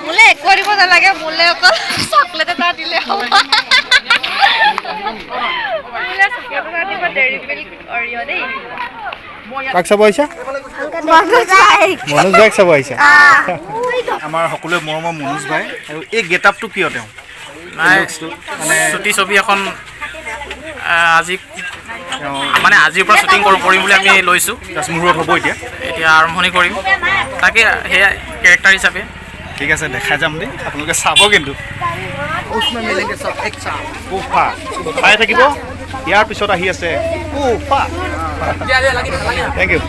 মোলে একো দিব নালাগে মোলে অকল চকলেট এটা দিলে হ'ব মোলে চকলেট এটা দিব ডেইৰী মিল্ক অৰিঅ দেই কাক চাব আহিছা মনোজ ভাইক চাব আহিছা আমাৰ সকলোৱে মৰমৰ মনোজ ভাই আৰু এই গেটআপটো কিয় তেওঁ নাই মানে ছুটি ছবি এখন আজি মানে আজিৰ পৰা শ্বুটিং কৰিম বুলি আমি লৈছোঁ মুহূৰ্তত হ'ব এতিয়া আৰম্ভণি কৰিম তাকে সেয়া কেৰেক্টাৰ হিচাপে ঠিক আছে দেখাই যাম দেই আপোনালোকে চাব কিন্তু চাই থাকিব ইয়াৰ পিছত আহি আছে থেংক ইউ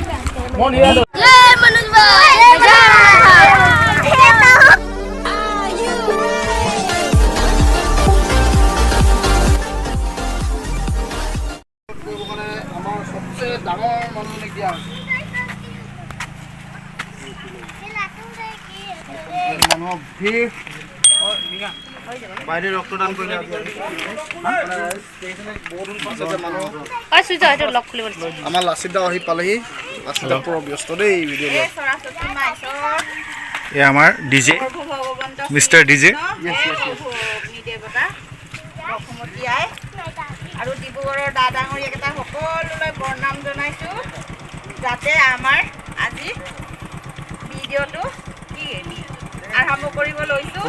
বাইরে রক্তদান করলে আমার লাচিত দা আহি পালেহি লাচিত দা পুরো ব্যস্ত দেই ভিডিও এ আমার ডিজে মিস্টার ডিজে আৰু ডিব্ৰুগড়ৰ দাদাঙৰীয়াকেইটা সকলোলৈ প্ৰণাম জনাইছোঁ যাতে আমাৰ আজি ভিডিঅ'টো কি আৰম্ভ কৰিব লৈছোঁ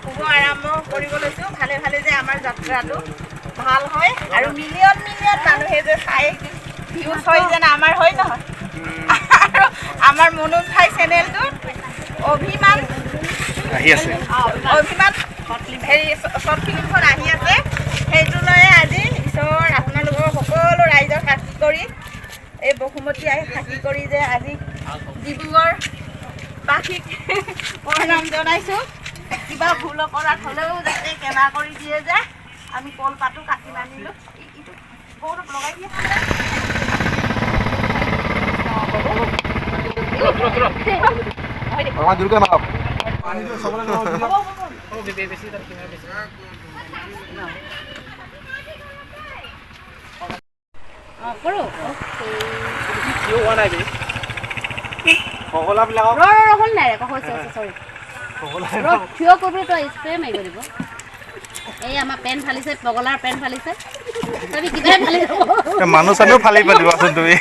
শুভ আৰম্ভ কৰিব লৈছোঁ ভালে ভালে যে আমাৰ যাত্ৰাটো ভাল হয় আৰু মিলিয়ন মিলিয়ন মানুহে যে চাই ভিউজ হয় যেন আমাৰ হয় নহয় আৰু আমাৰ মনোজ ভাই চেনেলটো অভিমান আহি আছে অভিমান হেৰি শ্বৰ্ট ফিল্মখন আহি আছে সেইটো লৈ আজি ঈশ্বৰ আপোনালোকৰ সকলো ৰাইজক সাক্ষী কৰি এই বসুমতী আহি সাক্ষী কৰি যে আজি ডিব্ৰুগড় বাসীক প্ৰণাম জনাইছোঁ কিবা ভুল কৰাত হ'লেও যাতে কেনা কৰি দিয়ে যে আমি কলপাতো কাটি নানিলোঁ ইটো বহুত লগাই দিয়ে মানুহ চানুহ ফালি পাতিবাচোন তুমি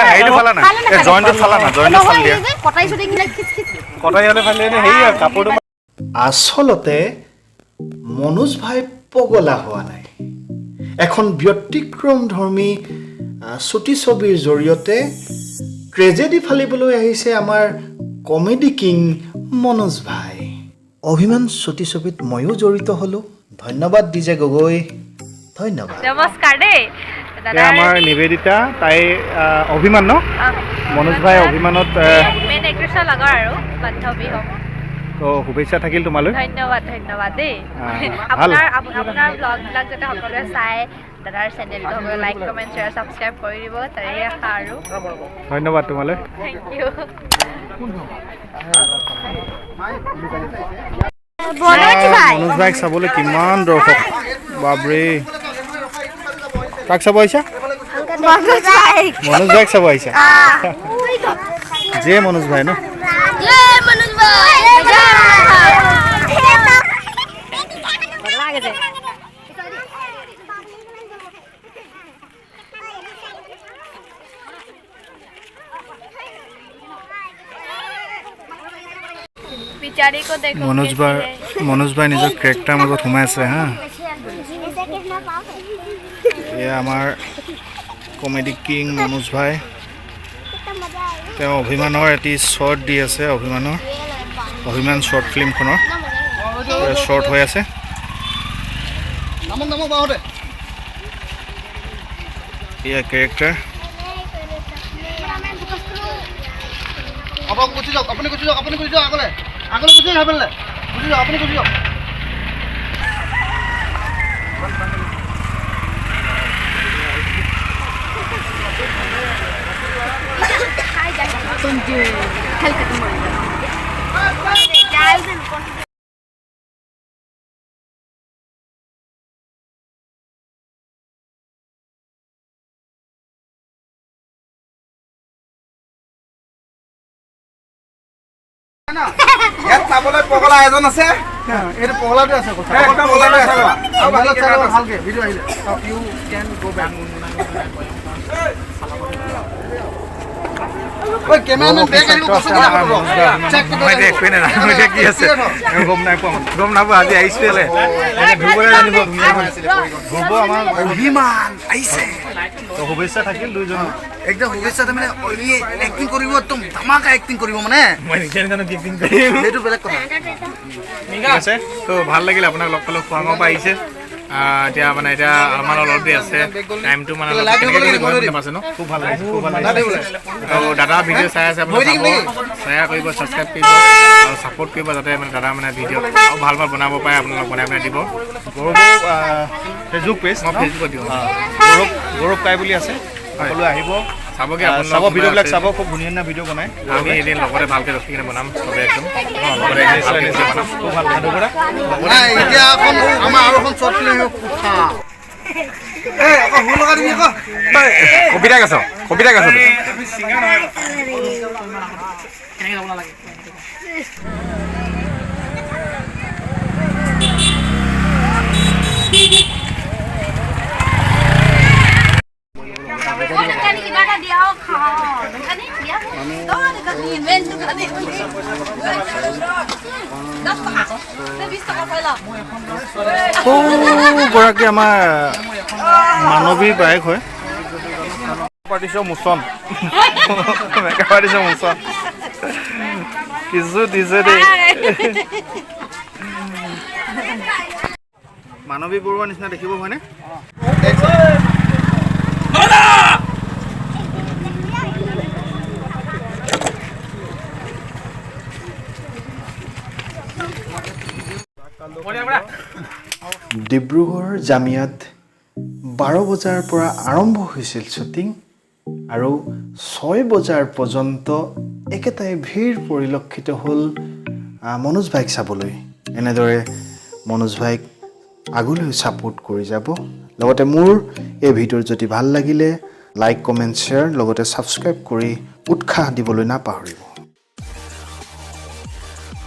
হেৰিটো ফালা না জইনটো ফালা না জইনটো ফালি দিয়া কটাই হ'লে ফালি হেৰি কাপোৰটো আচলতে মনোজ ভাই পগলা হোৱা নাই এখন ব্যতিক্ৰমধৰ্মী ছুটি ছবিৰ জৰিয়তে ট্ৰেজেডি ফালিবলৈ আহিছে আমাৰ কমেডি কিং মনোজ ভাই অভিমান ছুটি ছবিত ময়ো জড়িত হ'লোঁ ধন্যবাদ ডিজে গগৈ ধন্যবাদ নমস্কাৰ দেই আমাৰ নিবেদিতা তাই অভিমান ন মনোজ ভাই অভিমানত মেইন এক্ট্ৰেছৰ লগৰ আৰু বান্ধৱী হ'ব তো শুভেচ্ছা থাকিল তোমালৈ ধন্যবাদ ধন্যবাদ দেই ভাল আপোনাৰ ব্লগবিলাক যাতে সকলোৱে চাই দাদাৰ চেনেলটো সকলোৱে লাইক কমেণ্ট শ্বেয়াৰ ছাবস্ক্ৰাইব কৰি দিব তাৰে আশা আৰু ধন্যবাদ তোমালৈ থেংক ইউ মনোজ ভাইক চাবলৈ কিমান দৰ্শক বাপৰে কাক চাব আহিছা মনোজ ভাইক চাব আহিছা যে মনোজ ভাই ন মনোজ ভাই নিজৰ কেৰেক্টাৰ মাজত সোমাই আছে হা এয়া আমাৰ কমেডি কিং মনোজ ভাই তেওঁ অভিমানৰ এটি শ্বৰ্ট দি আছে অভিমান শ্বৰ্ট ফিল্মখনৰ শ্বৰ্ট হৈ আছে এয়া কেৰেক্টাৰ আপুনি গুচি যাওক আগলৈ গুচি যাওক আপুনি গুচি যাওক ইয়াত চাবলৈ পগলা এজন আছে এইটো পগলাটো আছে পগলাটো আছে ভালকে ভিডিঅ' আহিলে ইউ কেন গো বেক ঐ কেমেৰামেন বেক আহিব মই দেখোৱে না মই কি আছে গম নাই পোৱা আজি আহিছিলে ধুবলে জানিব ধুনীয়া হ'ব আমাৰ অভিমান আহিছে তো শুভেচ্ছা থাকিল দুইজন একদম শুভেচ্ছা মানে এক্টিং কৰিব একদম ধমাকা এক্টিং কৰিব মানে মই নিজে নিজে এক্টিং কৰিম সেইটো বেলেগ কথা ঠিক আছে তো ভাল লাগিল আপোনাক লগ পালো খোৱাঙৰ পৰা আহিছে এতিয়া মানে এতিয়া আমাৰ অলৰেডি আছে টাইমটো মানে আছে ন খুব ভাল লাগিছে আৰু দাদা ভিডিঅ' চাই আছে আপুনি শ্বেয়াৰ কৰিব ছাবস্ক্ৰাইব কৰিব আৰু ছাপোৰ্ট কৰিব যাতে মানে দাদা মানে ভিডিঅ' আৰু ভাল ভাল বনাব পাৰে আপোনালোক বনাই পেলাই দিব গৌৰৱ ফেচবুক পেজ মই ফেচবুকত দিওঁ গৌৰৱ কাই বুলি আছে সকলোৱে আহিব চাবগে চাব ভিডিঅ'বিলাক চাব খুব ধুনীয়া ধুনীয়া ভিডিঅ' বনাই আমি এদিন লগতে ভালকৈ ৰখি কিনে বনাম চবে একদম লগতে বনাম খুব ভাল এতিয়া এখন আমাৰ আৰু এখন শ্বৰ্ট ফিল্ম কবিতা গাছ গৰাকী আমাৰ মানৱী বায়েক হয় পাতিছ মোচন কিছু দিছে দেই মানৱী বৰুৱাৰ নিচিনা দেখিব হয়নে ডিব্ৰুগড় জামিয়াত 12 বজাৰ পৰা আৰম্ভ হৈছিল শ্বুটিং আৰু 6 বজাৰ পৰ্যন্ত একেটাই ভিৰ পৰিলক্ষিত হ'ল মনোজ ভাইক চাবলৈ এনেদৰে মনোজ ভাইক আগলৈ ছাপোৰ্ট কৰি যাব লগতে মোৰ এই ভিডিঅ'ৰ যদি ভাল লাগিলে লাইক কমেণ্ট শ্বেয়াৰ লগতে ছাবস্ক্ৰাইব কৰি উৎসাহ দিবলৈ নাপাহৰিব